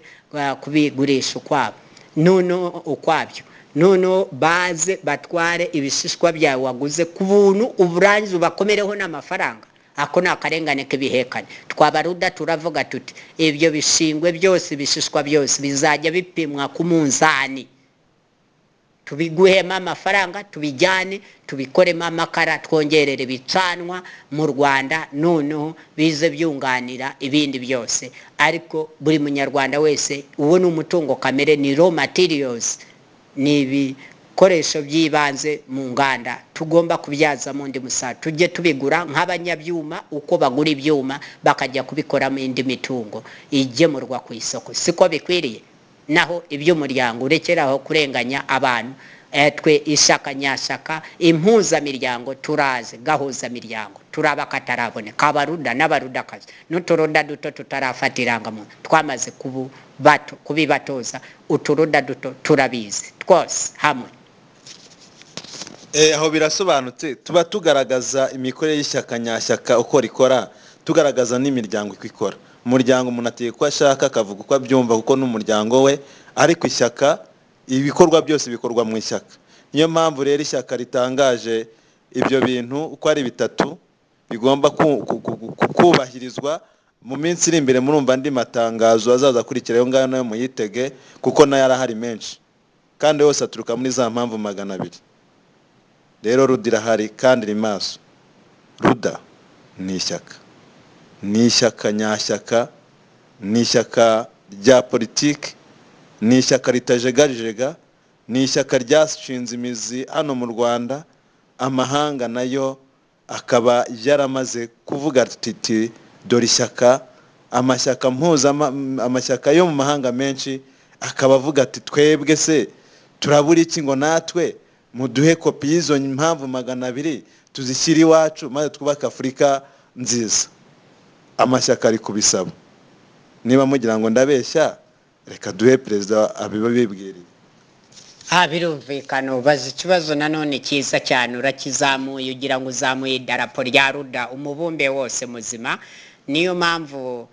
kubigurisha ukwabo, none ukwabyo. None baze batware ibishishwa byawe waguze ku buntu, uburangiza ubakomereho n'amafaranga. Ako ni akarengane k'ibihekane. Twabaruda turavuga tuti ibyo bishingwe byose, ibishishwa byose bizajya bipimwa ku munzani, tubiguhema amafaranga, tubijyane tubikoremo amakara, twongerere bicanwa mu Rwanda, noneho bize byunganira ibindi byose. Ariko buri munyarwanda wese, uwo ni umutungo kamere, ni raw materials, ni ibikoresho by'ibanze mu nganda, tugomba kubyaza mu ndi musaruro. Tujye tubigura nk'abanyabyuma, uko bagura ibyuma bakajya kubikoramo indi mitungo igemurwa ku isoko. Siko bikwiriye. Naho iby'umuryango urekeraho kurenganya abantu. Twe ishaka nyashaka impuzamiryango turaze, gahuza miryango turaba kataraboneka, abaruda n'abarudakazi n'uturuda duto tutarafatiranga mu twamaze kubibatoza, uturuda duto turabizi twose hamwe. Aho birasobanutse. Tuba tugaragaza imikorere y'ishyaka nyashyaka uko rikora, tugaragaza n'imiryango uko ikora. Umuryango umuntu ateye ko ashaka akavuga uko abyumva kuko n'umuryango we, ariko ishyaka ibikorwa byose bikorwa mu ishyaka. Niyo mpamvu rero ishyaka ritangaje ibyo bintu uko ari 3 bigomba kubahirizwa. Mu minsi iri imbere murumva andi matangazo azaza kurikira yo ngayo nayo muyitege, kuko nayo arahari menshi kandi yose aturuka muri za mpamvu 200. Rero rudira hari kandi rimaso. Ruda ni ishyaka, ni ishyaka nyashyaka, ni ishyaka rya politiki, ni ishyaka ritajegarijega, ni ishyaka ryashinze imizi hano mu Rwanda, amahanga nayo akaba yaramaze kuvuga ati dore ishyaka, amashyaka yo mu mahanga menshi akaba avuga ati twebwe se turabura iki ngo natwe muduhe kopi y'izo impamvu 200 tuzishyira iwacu maze twubaka Afurika nziza. Amashyaka ari kubisaba. Niba mugira ngo ndabeshya, reka duhe perezida abiba bibwiriye. Birumvikana ubaza ikibazo nanone cyiza cyane, urakizamuye ugira ngo uzamuye idarapo rya RUDA umubumbe wose muzima. Niyo mpamvu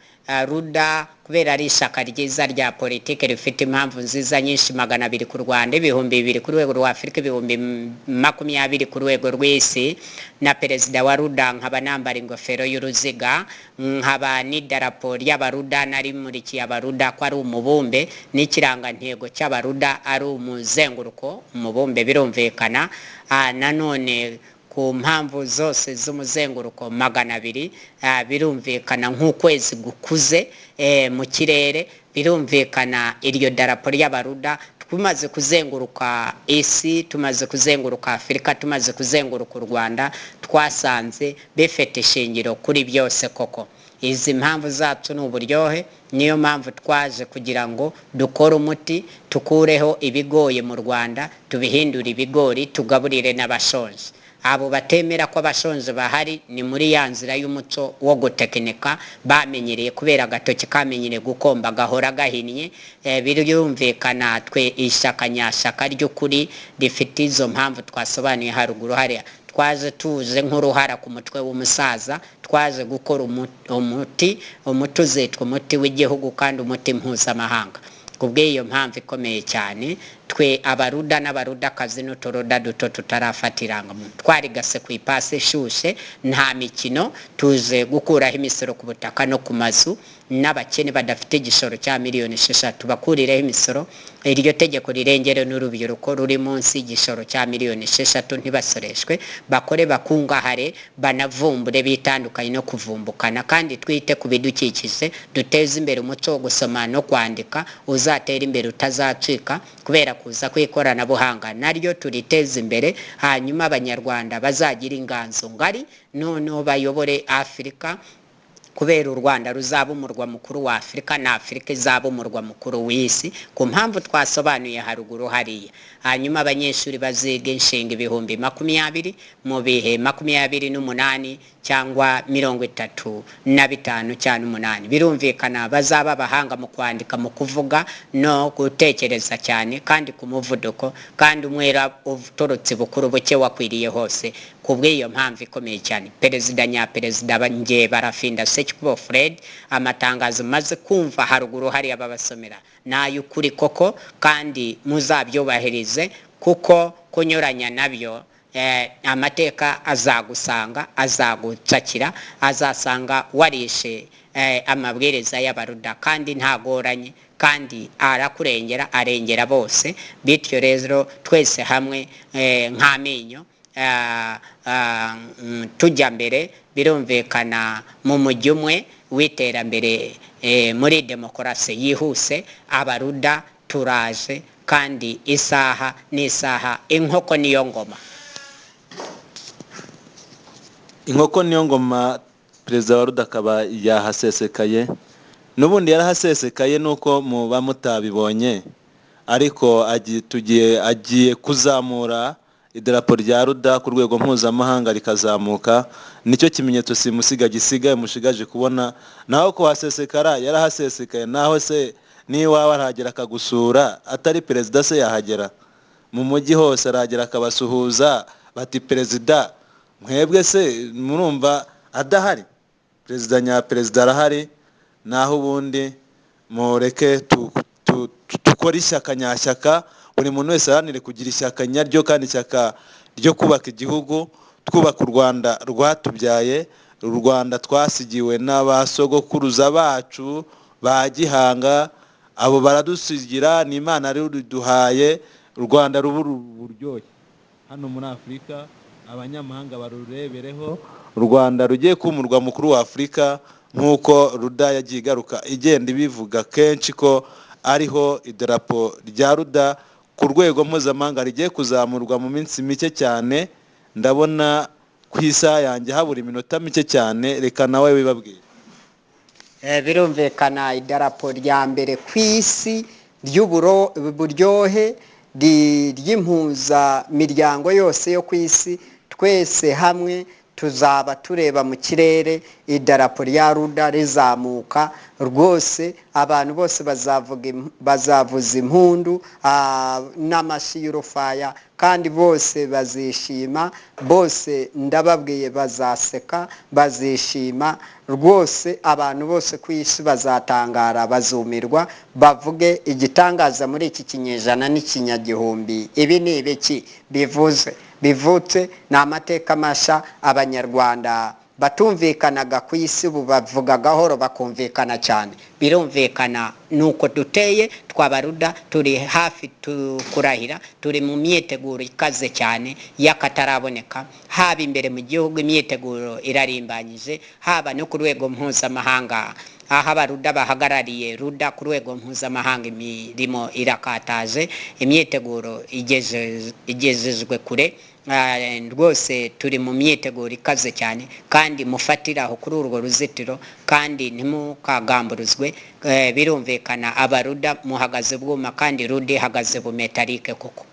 RUDA kubera ari ishyaka ryiza rya politike rifite impamvu nziza nyinshi 200 ku Rwanda, 200 ku rwego rwa Afurika, 20 ku rwego rw'isi, na perezida wa RUDA nkaba nambara ingofero y'uruziga, nkaba n'idarapo ry'abaruda nari murikiye abaruda ko ari umubumbe, n'ikirangantego cy'abaruda ari umuzenguruko umubumbe. Birumvikana nanone ku mpamvu zose z'umuzenguruko 200 birumvikana nk'ukwezi gukuze mu kirere. Birumvikana iryo darapo ry'abaruda tumaze kuzenguruka isi, tumaze kuzenguruka Afurika, tumaze kuzenguruka u Rwanda, twasanze bifite ishingiro kuri byose koko. Izi mpamvu zacu n'uburyohe, niyo mpamvu twaje kugira ngo dukore umuti, tukureho ibigoye mu Rwanda, tubihindura ibigori, tugaburire n'abashonje. Abo batemera ko abashonje bahari ni muri ya nzira y'umuco wo gutekinika bamenyereye, kubera agatoki kamenyereye gukomba gahora gahinnye. Birumvikana twe ishyaka nyashyaka ry'ukuri rifite izo mpamvu twasobanuye haruguru hariya. Twaje tuje nk'uruhara ku mutwe w'umusaza, twaje gukora umuti uzitwa umuti w'igihugu kandi umuti mpuzamahanga. Kubw'iyo mpamvu ikomeye cyane, twe abaruda n'abarudakazi n'uturuda duto tutarafatiranga twarigase ku ipasi ishushe, nta mikino, tuje gukuraho imisoro ku butaka no ku mazu, n'abakene badafite igishoro cya miliyoni 6 bakurireho imisoro. Iryo tegeko rirengere n'urubyiruko ruri munsi igishoro cya miliyoni 6 ntibasoreshwe, bakore bakungahare, banavumbure bitandukanye no kuvumbukana. Kandi twite ku bidukikije, duteze imbere umuco wo gusoma no kwandika uzatera imbere utazacika, kubera kuza kw'ikoranabuhanga naryo turiteze imbere. Hanyuma abanyarwanda bazagira inganzo ngari, noneho bayobore Afurika, kubera u Rwanda ruzaba umurwa mukuru wa Afurika na Afurika izaba umurwa mukuru w'isi, ku mpamvu twasobanuye haruguru hariya. Hanyuma abanyeshuri baziga inshinga 20 mu bihe 28 cyangwa 35 cyangwa 8. Birumvikana bazaba abahanga mu kwandika, mu kuvuga no gutekereza cyane, kandi ku muvuduko, kandi umwera uturutse bukuru buke wakwiriye hose. Kubw'iyo mpamvu ikomeye cyane, perezida nyaperezida banjye Barafinda Sekikubo Fred, amatangazo maze kumva haruguru hariya babasomera n'ay'ukuri koko, kandi muzabyubahirize, kuko kunyuranya nabyo amateka azagusanga, azagucakira, azasanga warishe amabwiriza y'abaruda, kandi ntagoranye, kandi arakurengera, arengera bose. Bityo rero twese hamwe nk'amenyo tujya mbere. Birumvikana mu mujyi umwe w'iterambere muri demokarasi yihuse, abaruda turaje, kandi isaha n'isaha, inkoko niyo ngoma. Inkoko niyo ngoma. Perezida wa RUDA akaba yahasesekaye, n'ubundi yarahasesekaye nuko muba mutabibonye, ariko agiye kuzamura idarapo rya RUDA ku rwego mpuzamahanga rikazamuka. Nicyo kimenyetso simusiga gisigaye mushigaje kubona. Naho ko hasesekara yarahasesekaye, naho se niba warahagera akagusura, atari perezida se yahagera mu mujyi hose, arahagera akabasuhuza bati perezida, mwebwe se murumva adahari? Perezida nyaperezida arahari. Naho ubundi mureke tukora ishyaka nyashyaka, buri muntu wese aranire kugira ishyaka nyaryo, kandi ishyaka ryo kubaka igihugu, twubaka u Rwanda rwatubyaye, u Rwanda twasigiwe n'abasogokuruza bacu ba Gihanga. Abo baradusigira, ni Imana ruduhaye, u Rwanda ruburyoshye hano muri Afurika, abanyamahanga barurebereho. U Rwanda rugiye kumurwa mukuru wa Afurika, nk'uko RUDA yagiye igaruka igenda ibivuga kenshi ko ariho idarapo rya RUDA ku rwego mpuzamahanga rigiye kuzamurwa mu minsi mike cyane. Ndabona ku isaha yanjye habura iminota mike cyane, reka nawe wibabwire. Birumvikana idarapo rya mbere ku isi ry'uburyohe ry'impuza miryango yose yo ku isi, twese hamwe tuzaba tureba mu kirere idarapo rya ruda rizamuka rwose, abantu bose bazavuza impundu n'amashyi y'urufaya, kandi bose bazishima, bose ndababwiye bazaseka, bazishima rwose. Abantu bose ku isi bazatangara, bazumirwa, bavuge igitangaza muri iki kinyejana n'ikinyagihumbi. Ibi ni ibiki bivutse? Ni amateka mashya. Abanyarwanda batumvikanaga ku isi ubu bavuga gahoro bakumvikana cyane. Birumvikana nuko duteye twabaruda, turi hafi kurahira, turi mu myiteguro ikaze cyane y'akataraboneka, haba imbere mu gihugu imyiteguro irarimbanyije, haba no ku rwego mpuzamahanga aho abaruda bahagarariye ruda ku rwego mpuzamahanga. Imirimo irakataje, imyiteguro igezejwe kure rwose. Turi mu myiteguro ikaze cyane, kandi mufatiraho kuri urwo ruzitiro kandi ntimukagamburuzwe. Birumvikana abaruda muhagaze bwuma, kandi ruda ihagaze bumetarike koko.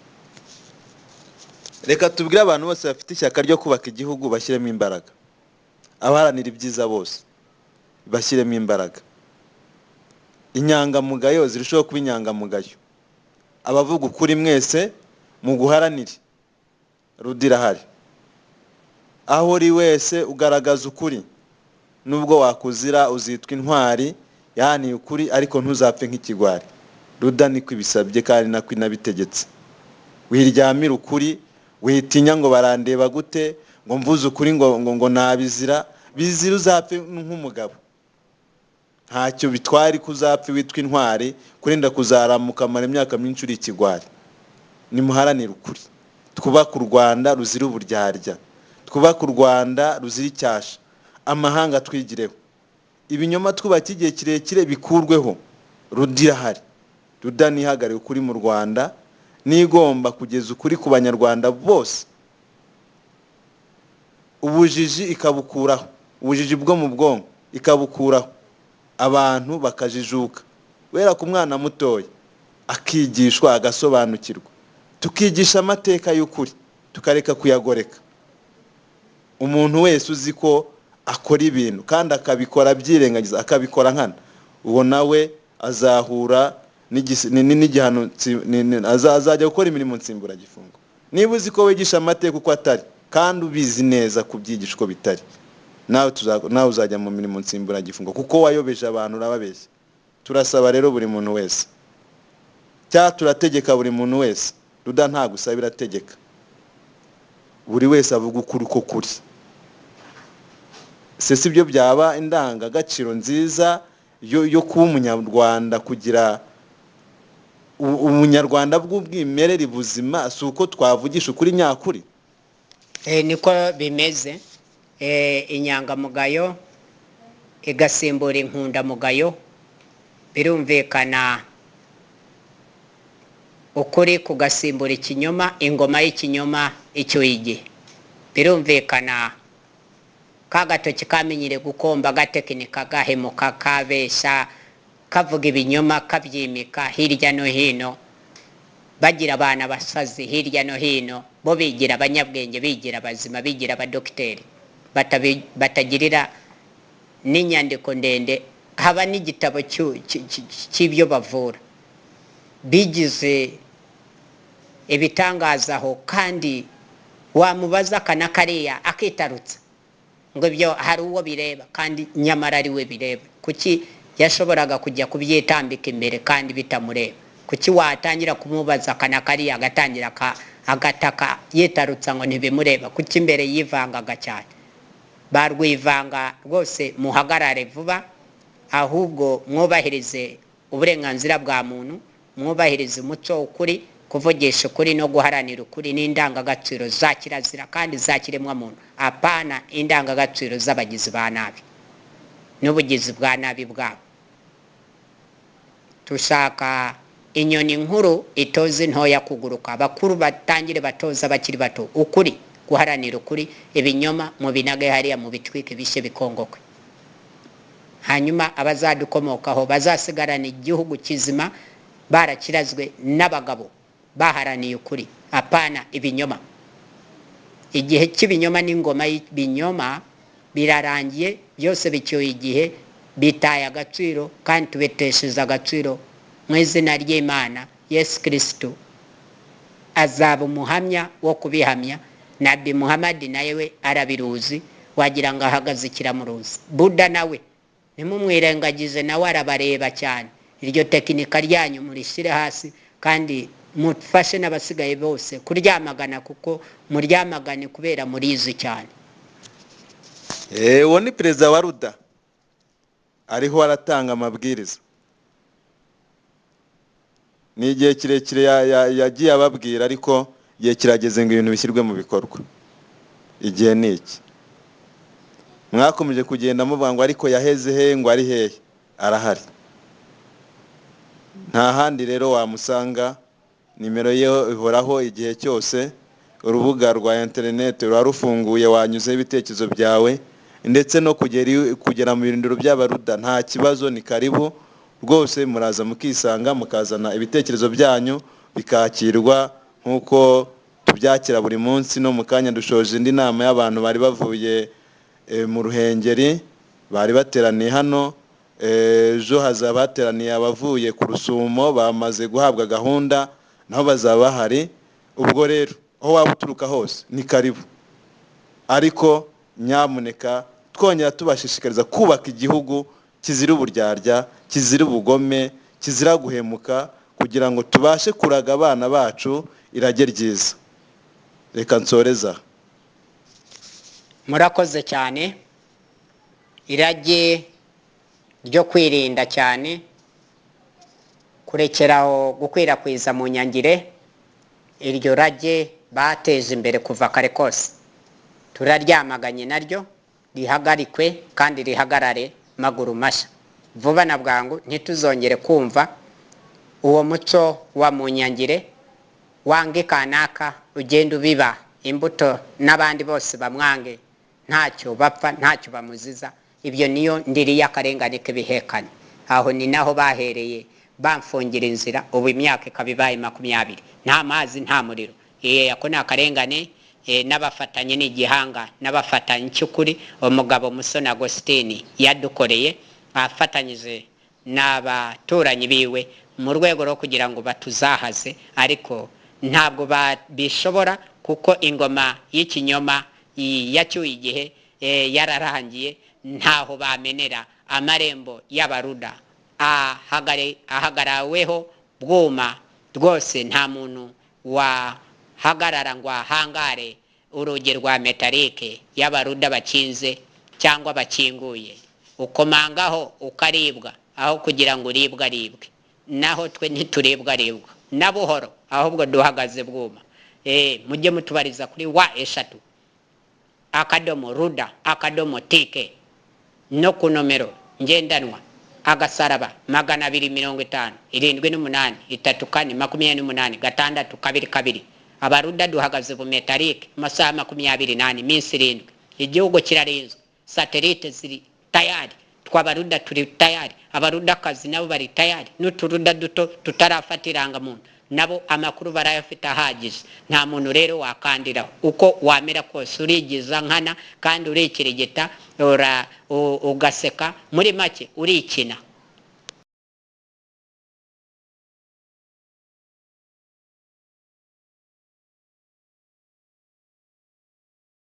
Reka tubwire abantu bose bafite ishyaka ryo kubaka igihugu bashyiremo imbaraga, abaharanira ibyiza bose bashyiremo imbaraga, inyangamugayo zirushaho kuba inyangamugayo, abavuga ukuri mwese mu guharanira ruda irahari. Aho uri wese ugaragaza ukuri, nubwo wakuzira uzitwa intwari yahaniye ukuri, ariko ntuzapfe nk'ikigwari. Ruda niko ibisabye kandi nako inabitegetse. Wiryamira ukuri, witinya ngo barandeba gute, ngo mvuze ukuri ngo nabizira. Bizira uzapfe nk'umugabo, ntacyo bitwari kuzapfa witwa intwari, kurinda kuzaramuka mara imyaka myinshi uri ikigwari. Nimuharanire ukuri, twubake u Rwanda ruzira uburyarya, twubake u Rwanda ruzira icyasha, amahanga twigireho, ibinyoma twubake igihe kirekire bikurweho. Ruda irahari, ruda nihagarare ukuri mu Rwanda, nigomba kugeza ukuri ku banyarwanda bose, ubujiji ikabukuraho, ubujiji bwo mu bwonko ikabukuraho, abantu bakajijuka. Wera ku mwana mutoya akigishwa agasobanukirwa, tukigisha amateka y'ukuri, tukareka kuyagoreka. Umuntu wese uzi ko akora ibintu kandi akabikora byirengagiza, akabikora nkana, uwo nawe azahura n'igihano, azajya gukora imirimo nsimburagifungo. Niba uzi ko wigisha amateka uko atari, kandi ubizi neza kubyigisha uko bitari, nawe uzajya mu mirimo nsimburagifungo, kuko wayobeje abantu, urababeshya. Turasaba rero buri muntu wese, cyangwa turategeka buri muntu wese, ruda nta gusabira ategeka, buri wese avuga ukuri uko kuri. Si byo byaba indangagaciro nziza yo kuba umunyarwanda, kugira umunyarwanda bw'ubwimerere buzima, si uko twavugisha ukuri nyakuri. Niko bimeze. Inyangamugayo igasimbura inkundamugayo. Birumvikana ukuri kugasimbura ikinyoma, ingoma y'ikinyoma icyuye igihe. Birumvikana ka gatoki kamenyere gukomba, gatekinika, gahemuka, kabesha, kavuga ibinyoma, kabyimika hirya no hino, bagira abana basazi hirya no hino, bo bigira abanyabwenge, bigira abazima, bigira abadokiteri, batagirira n'inyandiko ndende, haba n'igitabo cy'ibyo bavura, bigize ibitangazaho, kandi wamubaza kana kariya akitarutsa ngo ibyo hari uwo bireba, kandi nyamara ari we bireba. Kuki yashoboraga kujya kubyitambika imbere kandi bitamureba? Kuki watangira kumubaza kana kariya agatangira agataka yitarutsa ngo ntibimureba? Kuki imbere yivangaga cyane? Barwivanga rwose. Muhagarare vuba, ahubwo mwubahirize uburenganzira bwa muntu, mwubahirize umuco ukuri, kuvugisha ukuri no guharanira ukuri n'indangagaciro za kirazira kandi za kiremwa muntu, apana indangagaciro z'abagizi ba nabi n'ubugizi bwa nabi bwabo. Tushaka inyoni nkuru itoze ntoya kuguruka, abakuru batangire batoza bakiri bato ukuri, guharanira ukuri, ibinyoma mu binage hariya mu bitwike bishe bikongoke. Hanyuma abazadukomokaho bazasigarana igihugu kizima barakirazwe n'abagabo baharaniye ukuri, apana ibinyoma. Igihe cy'ibinyoma n'ingoma y'ibinyoma birarangiye, byose bicyoye igihe, bitaye agaciro kandi tubetesheje agaciro mu izina ry'Imana. Yesu Kristo azaba umuhamya wo kubihamya. Nabi Muhammad nawe arabiruzi, wagira ngo ahagaze ikiramuruzi. Buddha nawe nimumwirengagize, nawe arabareba cyane. Iryo tekinika ryanyu murishyire hasi kandi mufashe n'abasigaye bose kuryamagana, kuko muryamagane kubera murizi cyane. Uwo ni perezida wa Ruda ariho aratanga amabwiriza. Ni igihe kirekire yagiye ababwira, ariko igihe kirageze ngo ibintu bishyirwe mu bikorwa. Igihe ni iki? Mwakomeje kugenda muvuga ngo ariko yaheze he, ngo ari hehe? Arahari. Nta handi rero wamusanga, nimero ye ihoraho igihe cyose, urubuga rwa internet rurarufunguye, wanyuze ibitekerezo byawe ndetse no kugera mu birindiro by'abaruda nta kibazo, ni karibu rwose. Muraza mukisanga, mukazana ibitekerezo byanyu bikakirwa nkuko tubyakira buri munsi. No mu kanya dushoje indi nama y'abantu bari bavuye mu Ruhengeri, bari bateraniye hano. Ejo hazaba hateraniye abavuye ku Rusumo, bamaze guhabwa gahunda, naho bazaba bahari. Ubwo rero aho waba uturuka hose ni karibu, ariko nyamuneka twongera tubashishikariza kubaka igihugu kizira uburyarya, kizira ubugome, kizira guhemuka, kugira ngo tubashe kuraga abana bacu irage ryiza. Reka nsoreza. Murakoze cyane. Irage ryo kwirinda cyane, kurekeraho gukwirakwiza mu nyangire, iryo rage bateje imbere kuva kare kose, turaryamaganye naryo, rihagarikwe kandi rihagarare maguru mashya vuba na bwangu. Ntituzongere kumva uwo muco wa munyangire, wange kanaka ugenda ubiba imbuto n'abandi bose bamwange, ntacyo bapfa, ntacyo bamuziza. Ibyo niyo ndiri y'akarengane k'ibihekane. Aho ni naho bahereye bamfungira inzira, ubu imyaka ikabibaye 20, nta mazi nta muriro. Ako ni akarengane n'abafatanye n'igihanga, n'abafatanye cy'ukuri umugabo Musoni Agostini yadukoreye, afatanyije n'abaturanyi biwe mu rwego rwo kugira ngo batuzahaze, ariko ntabwo bishobora, kuko ingoma y'ikinyoma yacyuye igihe yararangiye. Ntaho bamenera amarembo y'abaruda ahagaraweho bwuma rwose. Nta muntu wahagarara ngo ahangare urugi rwa metalike y'abaruda bakinze cyangwa bakinguye, ukomangaho ukaribwa aho kugira ngo uribwe aribwe. Naho twe ntituribwa aribwa na buhoro, ahubwo duhagaze bwuma. Mujye mutubariza kuri wa@ruda.tk no ku nomero ngendanwa agasaraba 250 78 34 28 622. Abaruda duhagaze bu metalike masaha 28 iminsi 7. Igihugu kirarinzwe, satellite ziri tayari, twabaruda turi tayari, abaruda kazi nabo bari tayari, n'uturuda duto tutarafatiranga muntu nabo amakuru barayafite ahagije. Nta muntu rero wakandira uko wamera kose, urigiza nkana kandi urikirigita ugaseka, muri make urikina.